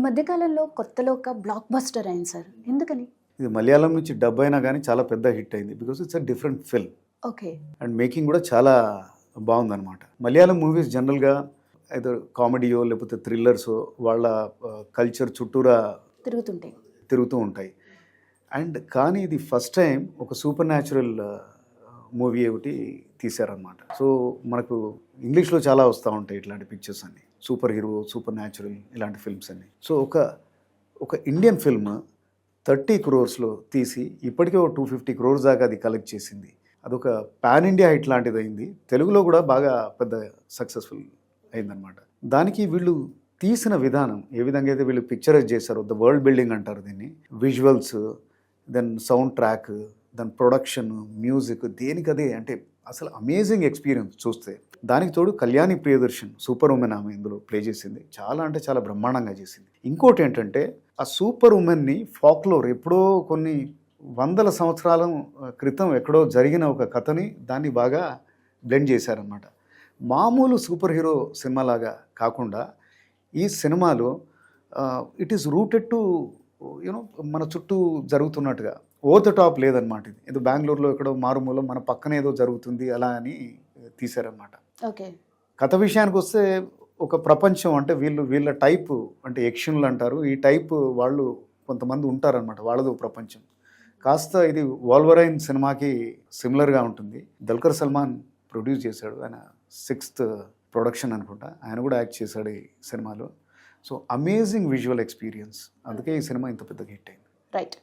మధ్య కాలంలో కొత్తలో ఒక బ్లాక్ బస్టర్ అయింది సార్. ఎందుకని? ఇది మలయాళం నుంచి డబ్ అయినా కానీ చాలా పెద్ద హిట్ అయింది. Because it's a different film okay. And making కూడా చాలా బాగుందన్నమాట. మలయాళం మూవీస్ జనరల్గా ఏదో కామెడీయో లేకపోతే థ్రిల్లర్సో వాళ్ళ కల్చర్ చుట్టూరా తిరుగుతూ ఉంటాయి. అండ్ కానీ ఇది ఫస్ట్ టైం ఒక సూపర్ న్యాచురల్ మూవీ ఒకటి తీశారనమాట. సో మనకు ఇంగ్లీష్లో చాలా వస్తూ ఉంటాయి ఇట్లాంటి పిక్చర్స్ అన్ని, సూపర్ హీరో, సూపర్ న్యాచురల్ ఇలాంటి ఫిల్మ్స్ అన్ని. సో ఒక ఇండియన్ ఫిల్మ్ 30 crores తీసి ఇప్పటికే ఒక 250 crores దాకా అది కలెక్ట్ చేసింది. అదొక పాన్ ఇండియా హిట్ లాంటిది అయింది. తెలుగులో కూడా బాగా పెద్ద సక్సెస్ఫుల్ అయిందనమాట. దానికి వీళ్ళు తీసిన విధానం ఏ విధంగా అయితే వీళ్ళు పిక్చరైజ్ చేశారో, ద వరల్డ్ బిల్డింగ్ అంటారు దీన్ని, విజువల్స్, దెన్ సౌండ్ ట్రాక్, దాని ప్రొడక్షన్, మ్యూజిక్, దేనికదే అంటే అసలు అమేజింగ్ ఎక్స్పీరియన్స్ చూస్తే. దానికి తోడు కళ్యాణి ప్రియదర్శన్ సూపర్ ఉమెన్ ఆమె ఇందులో ప్లే చేసింది. చాలా అంటే చాలా బ్రహ్మాండంగా చేసింది. ఇంకోటి ఏంటంటే ఆ సూపర్ ఉమెన్ని ఫాక్లోర్ ఎప్పుడో కొన్ని వందల సంవత్సరాల క్రితం ఎక్కడో జరిగిన ఒక కథని దాన్ని బాగా బ్లెండ్ చేశారనమాట. మామూలు సూపర్ హీరో సినిమాలాగా కాకుండా ఈ సినిమాలో it is rooted to you know మన చుట్టూ జరుగుతున్నట్టుగా ఓవర్ ద టాప్ లేదనమాట. ఇది ఏదో బెంగళూరులో ఎక్కడో మారుమూల మన పక్కన ఏదో జరుగుతుంది అలా అని తీశారనమాట. ఓకే. కథ విషయానికి వస్తే ఒక ప్రపంచం అంటే వీళ్ళ టైపు అంటే యక్షునులు అంటారు, ఈ టైప్ వాళ్ళు కొంతమంది ఉంటారనమాట, వాళ్ళది ప్రపంచం. కాస్త ఇది వోల్వరైన్ సినిమాకి సిమిలర్గా ఉంటుంది. దల్కర్ సల్మాన్ ప్రొడ్యూస్ చేశాడు, ఆయన 6th ప్రొడక్షన్ అనుకుంటా, ఆయన కూడా యాక్ట్ చేశాడు ఈ సినిమాలో. సో అమేజింగ్ విజువల్ ఎక్స్పీరియన్స్, అందుకే ఈ సినిమా ఇంత పెద్దగా హిట్ అయింది. రైట్.